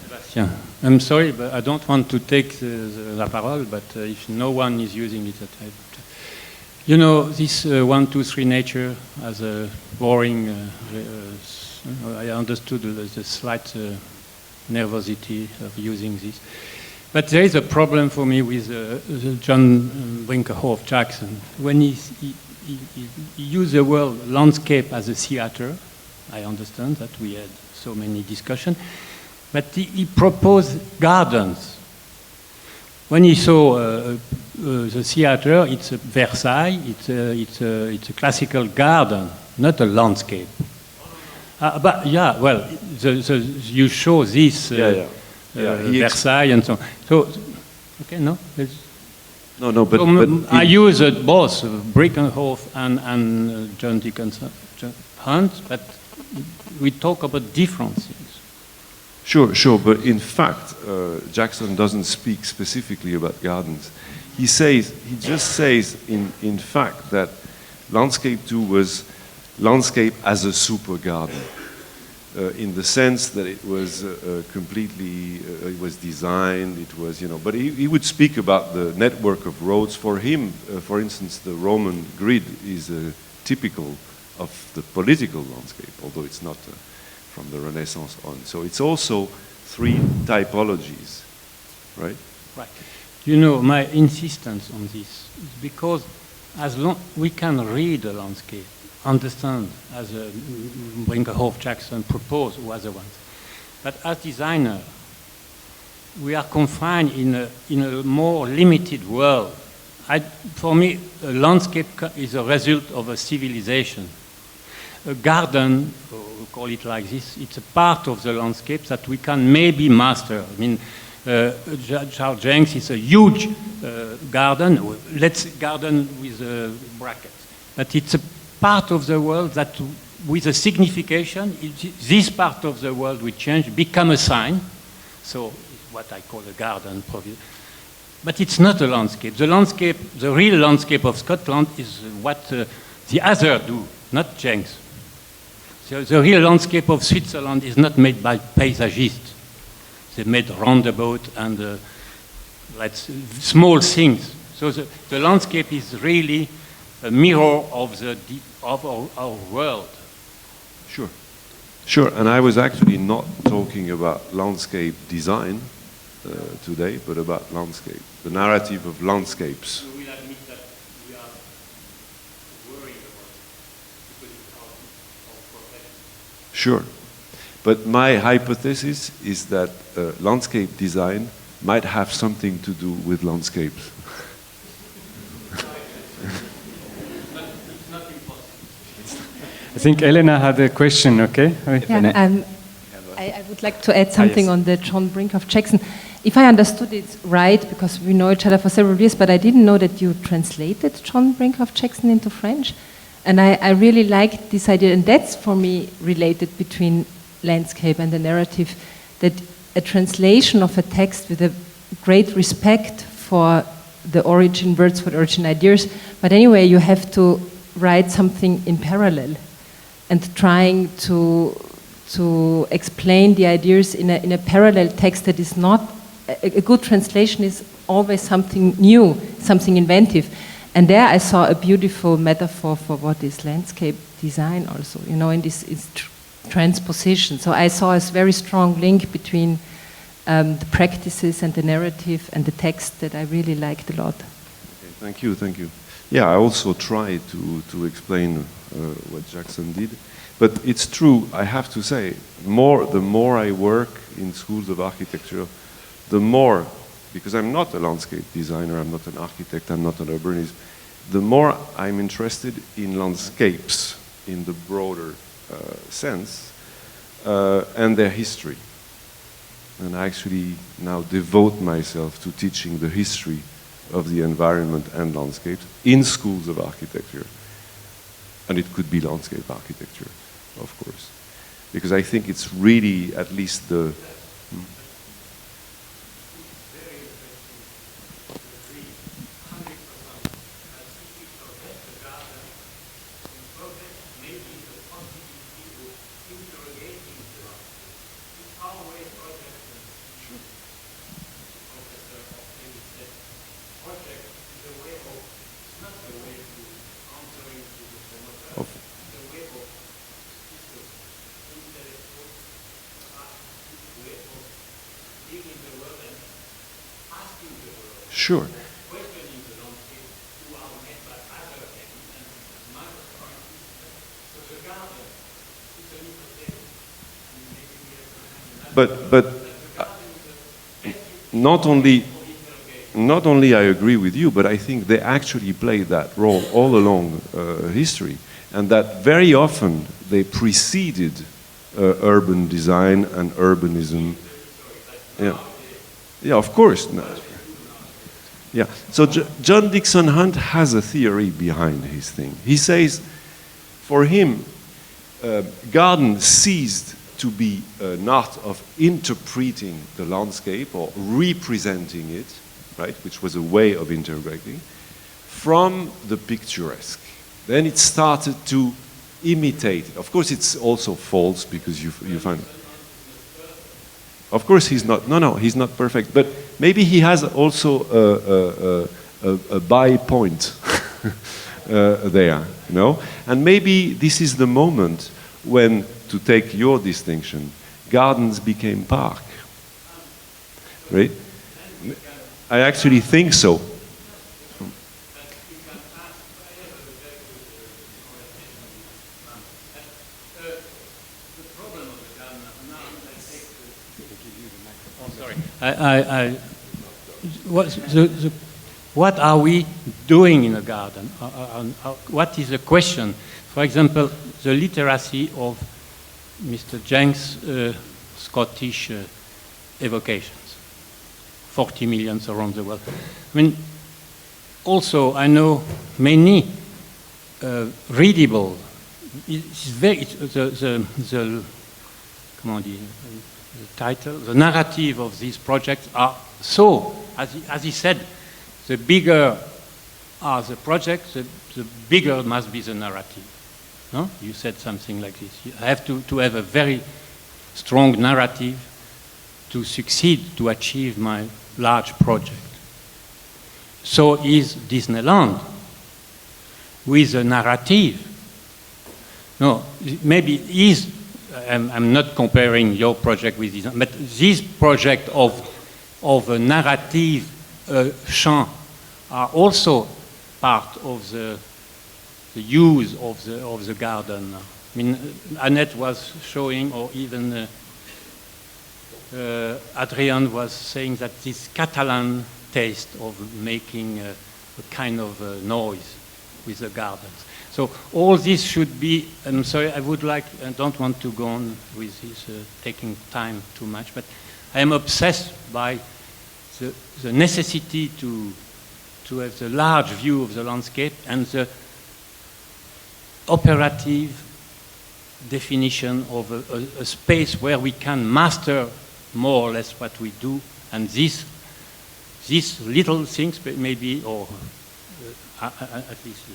Sébastien, I'm sorry, but I don't want to take la parole, but if no one is using it, you know, this 1, 2, 3 nature as a boring, I understood the slight nervosity of using this. But there is a problem for me with John Brinkerhoff Jackson. When he used the word landscape as a theater, I understand that we had so many discussions, but he proposed gardens. When he saw the theater, it's a Versailles, it's a classical garden, not a landscape. But yeah, well, you show this Versailles and so on. So, okay, no? No, but, so I use both Brinkerhoff and John Dickinson Hunt, but we talk about different things. Sure, but in fact, Jackson doesn't speak specifically about gardens. He just says, in fact, that landscape 2 was landscape as a super garden, in the sense that it was completely, it was designed, it was, but he would speak about the network of roads. For him, for instance, the Roman grid is typical of the political landscape, although it's not from the Renaissance on. So it's also 3 typologies, right? Right. You know, my insistence on this is because as long we can read a landscape, understand, as Brinkerhoff Jackson proposed, or other ones, but as designer, we are confined in a more limited world. For me, a landscape is a result of a civilization. A garden, we call it like this, it's a part of the landscape that we can maybe master. I mean, Charles Jencks is a huge garden. Let's garden with brackets. But it's a part of the world that, with a signification, this part of the world will change, become a sign. So it's what I call a garden. But it's not a landscape. The landscape, the real landscape of Scotland is what the others do, not Jencks. So the real landscape of Switzerland is not made by paysagists. They made roundabout and small things. So the landscape is really a mirror of our world. Sure, and I was actually not talking about landscape design today, but about landscape, the narrative of landscapes. We will admit that we are worried about it because it's our profession. Sure, but my hypothesis is that landscape design might have something to do with landscapes. I think Elena had a question, okay? Yeah, I would like to add something on the John Brinkerhoff Jackson. If I understood it right, because we know each other for several years, but I didn't know that you translated John Brinkerhoff Jackson into French. And I really liked this idea, and that's for me related between landscape and the narrative, that a translation of a text with a great respect for the origin words, for the origin ideas, but anyway, you have to write something in parallel and trying to explain the ideas in a parallel text that is not, a good translation is always something new, something inventive. And there I saw a beautiful metaphor for what is landscape design also, in this transposition. So I saw a very strong link between the practices and the narrative and the text that I really liked a lot. Okay, thank you. Yeah, I also tried to explain what Jackson did. But it's true, I have to say, the more I work in schools of architecture, the more, because I'm not a landscape designer, I'm not an architect, I'm not an urbanist, the more I'm interested in landscapes in the broader sense and their history. And I actually now devote myself to teaching the history of the environment and landscapes in schools of architecture. And it could be landscape architecture, of course. Because I think it's really at least the... sure. But not only I agree with you, but I think they actually played that role all along history, and that very often they preceded urban design and urbanism. Yeah, of course. No. Yeah. So John Dixon Hunt has a theory behind his thing. He says, for him, garden ceased to be an art of interpreting the landscape or representing it, right, which was a way of interpreting, from the picturesque. Then it started to imitate. Of course, it's also false because you find. Of course, he's not. No, he's not perfect. But maybe he has also a by point there, you know. And maybe this is the moment when, to take your distinction, gardens became park. Right? I actually think so. What are we doing in a garden? What is the question? For example, the literacy of Mr. Jencks' Scottish evocations, 40 million around the world. I mean, also I know many readable. It's very comment dire, the title, the narrative of these projects are so, as he said, the bigger are the projects, the bigger must be the narrative. No? You said something like this. You have to have a very strong narrative to succeed, to achieve my large project. So is Disneyland with a narrative. No, maybe is, I'm not comparing your project with this, but this project of a narrative champ are also part of the use of the garden. I mean, Annette was showing, or even Adrian was saying that this Catalan taste of making a kind of noise with the gardens. So all this should be, I'm sorry, I don't want to go on with this taking time too much, but I am obsessed by the necessity to have the large view of the landscape and the operative definition of a space where we can master more or less what we do, and these little things maybe, or at least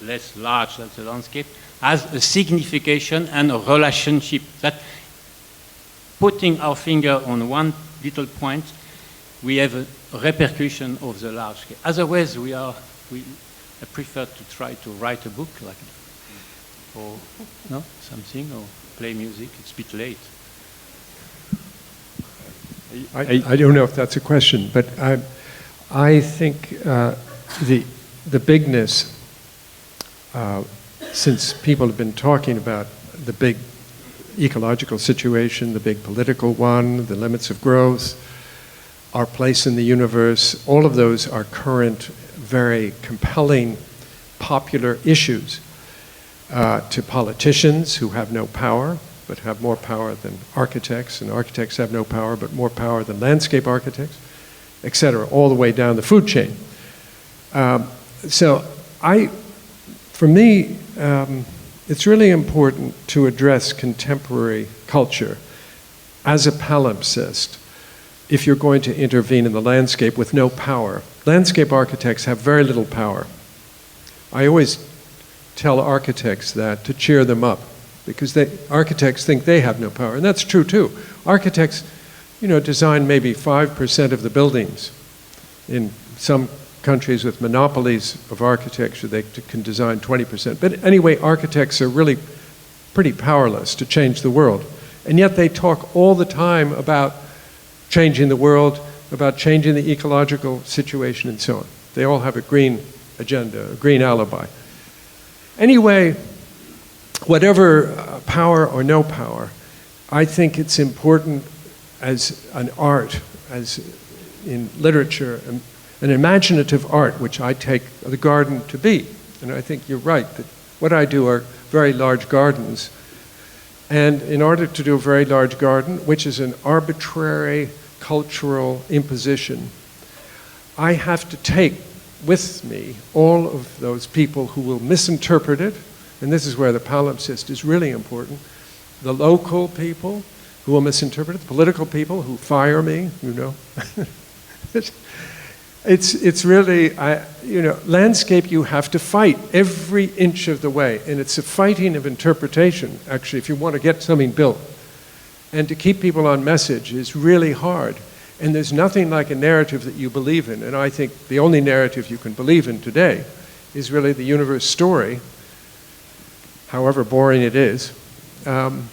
less large than the landscape, has a signification and a relationship that, putting our finger on one little point, we have a repercussion of the large scale. Otherwise, I prefer to try to write a book like that, or no, something, or play music. It's a bit late. I don't know if that's a question, but I think the bigness, since people have been talking about the big ecological situation, the big political one, the limits of growth, our place in the universe, all of those are current, very compelling, popular issues to politicians who have no power, but have more power than architects, and architects have no power, but more power than landscape architects, etc., all the way down the food chain. So for me, it's really important to address contemporary culture as a palimpsest if you're going to intervene in the landscape with no power. Landscape architects have very little power. I always tell architects that to cheer them up, because architects think they have no power, and that's true too. Architects, design maybe 5% of the buildings. In some countries with monopolies of architecture, they can design 20%. But anyway, architects are really pretty powerless to change the world. And yet they talk all the time about changing the world, about changing the ecological situation and so on. They all have a green agenda, a green alibi. Anyway, whatever power or no power, I think it's important as an art, as in literature, an imaginative art, which I take the garden to be. And I think you're right, that what I do are very large gardens. And in order to do a very large garden, which is an arbitrary cultural imposition, I have to take with me all of those people who will misinterpret it, and this is where the palimpsest is really important, the local people who will misinterpret it, the political people who fire me, you know. It's really, landscape you have to fight every inch of the way, and it's a fighting of interpretation, actually, if you want to get something built. And to keep people on message is really hard. And there's nothing like a narrative that you believe in. And I think the only narrative you can believe in today is really the universe story, however boring it is, and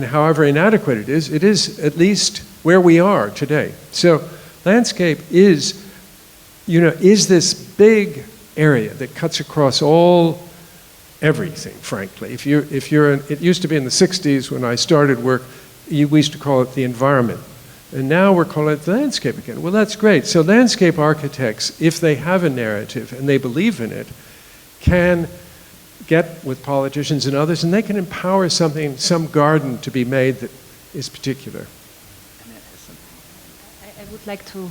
however inadequate it is at least where we are today. So landscape is this big area that cuts across everything, frankly. It used to be in the 60s when I started work, we used to call it the environment. And now we're calling it the landscape again. Well, that's great. So landscape architects, if they have a narrative and they believe in it, can get with politicians and others, and they can empower some garden to be made that is particular. I would like to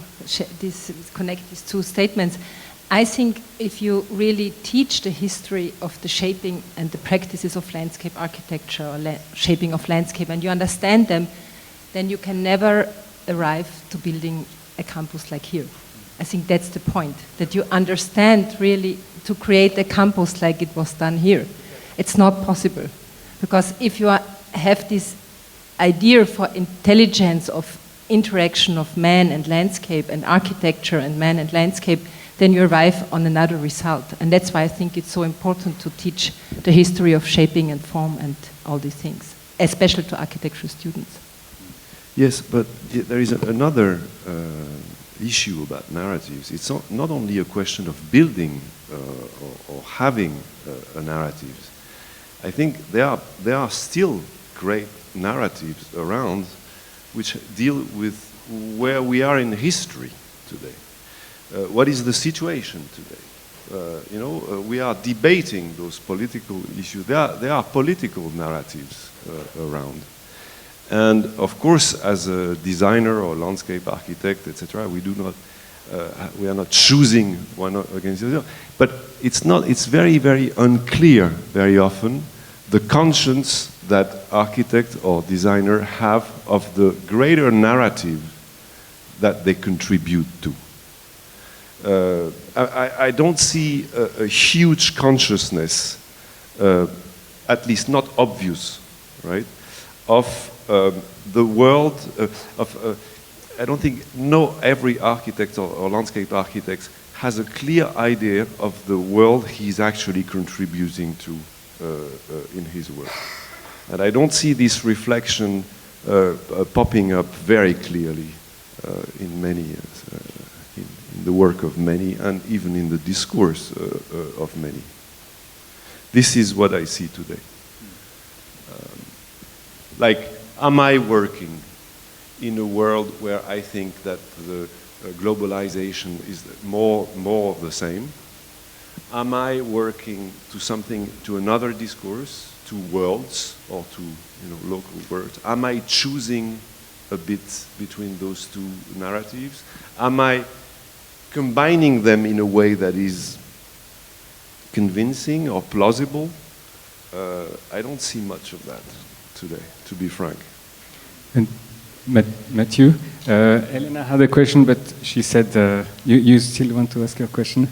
connect these two statements. I think if you really teach the history of the shaping and the practices of landscape architecture or shaping of landscape, and you understand them, then you can never arrive to building a campus like here. I think that's the point, that you understand really to create a campus like it was done here. It's not possible, because if you have this idea for intelligence of interaction of man and landscape and architecture and man and landscape, then you arrive on another result. And that's why I think it's so important to teach the history of shaping and form and all these things, especially to architecture students. Yes, but there is another issue about narratives. It's not only a question of building or having a narrative. I think there are still great narratives around which deal with where we are in history today. What is the situation today? We are debating those political issues. There are political narratives around. And of course, as a designer or landscape architect, etc., we are not choosing one against the other. But it's very, very unclear very often the conscience that architect or designer have of the greater narrative that they contribute to. I don't see a huge consciousness, at least not obvious, right, of the world, I don't think every architect or landscape architect has a clear idea of the world he's actually contributing to in his work. And I don't see this reflection popping up very clearly in the work of many, and even in the discourse of many. This is what I see today. Am I working in a world where I think that the globalization is more of the same? Am I working to another discourse, to worlds, or to local words? Am I choosing a bit between those two narratives? Am I combining them in a way that is convincing or plausible? I don't see much of that today, to be frank. And Matthew, Elena had a question, but she said you still want to ask your question?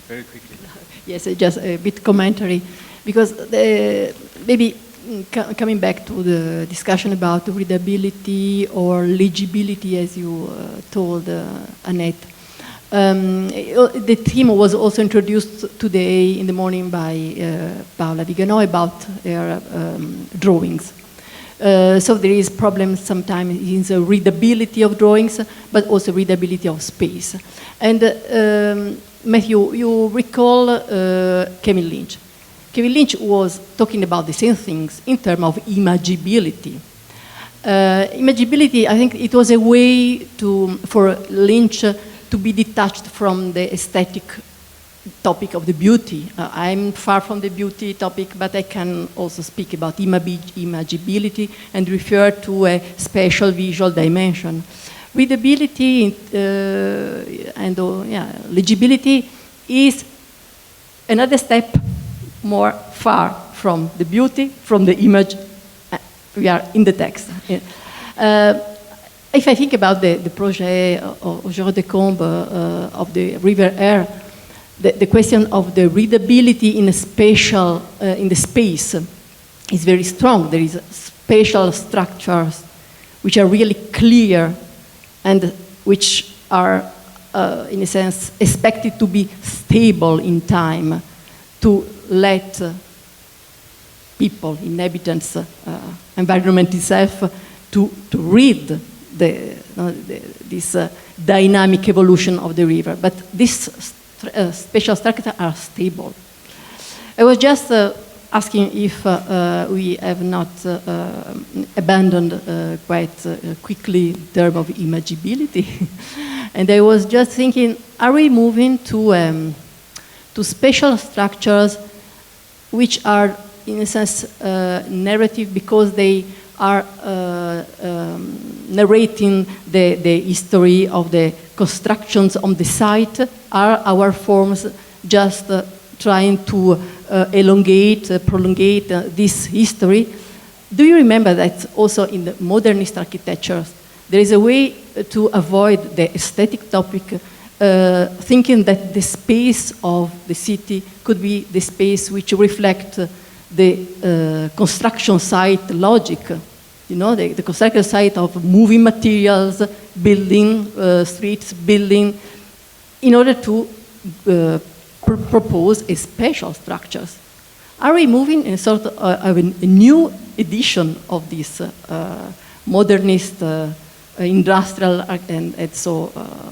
Very quickly. Yes, just a bit commentary, because maybe coming back to the discussion about readability or legibility, as you told Annette, the theme was also introduced today in the morning by Paola Viganò about her drawings. So there is problem sometimes in the readability of drawings, but also readability of space. And Matthew, you recall Kevin Lynch. Kevin Lynch was talking about the same things in terms of imagibility. Imagibility, I think it was a way for Lynch to be detached from the aesthetic topic of the beauty. I'm far from the beauty topic, but I can also speak about imagibility and refer to a special visual dimension. Readability and legibility is another step more far from the beauty, from the image. We are in the text. If I think about the projet of Jérôme de Combe of the River Air, the question of the readability in a spatial, in the space is very strong. There is spatial structures which are really clear and which are, in a sense, expected to be stable in time to let people, inhabitants, environment itself, to read this dynamic evolution of the river. But these spatial structures are stable. I was just asking if we have not abandoned quite quickly the term of imagibility. And I was just thinking, are we moving to spatial structures which are, in a sense, narrative because they are narrating the history of the constructions on the site? Are our forms just trying to elongate, prolongate this history? Do you remember that also in the modernist architectures, there is a way to avoid the aesthetic topic, thinking that the space of the city could be the space which reflects the construction site logic, you know, the construction site of moving materials, building, streets, building, in order to propose a spatial structures. Are we moving in sort of a new edition of this modernist, industrial, and so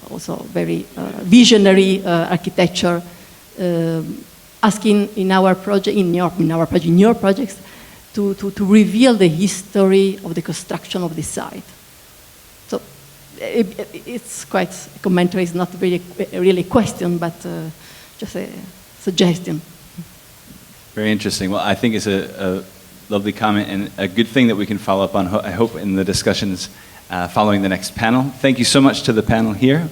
also very visionary architecture, asking in our project, in your projects, to reveal the history of the construction of the site? So it's quite a commentary. It's not really a question, but just a suggestion. Very interesting. Well, I think it's a lovely comment and a good thing that we can follow up on, I hope, in the discussions following the next panel. Thank you so much to the panel here.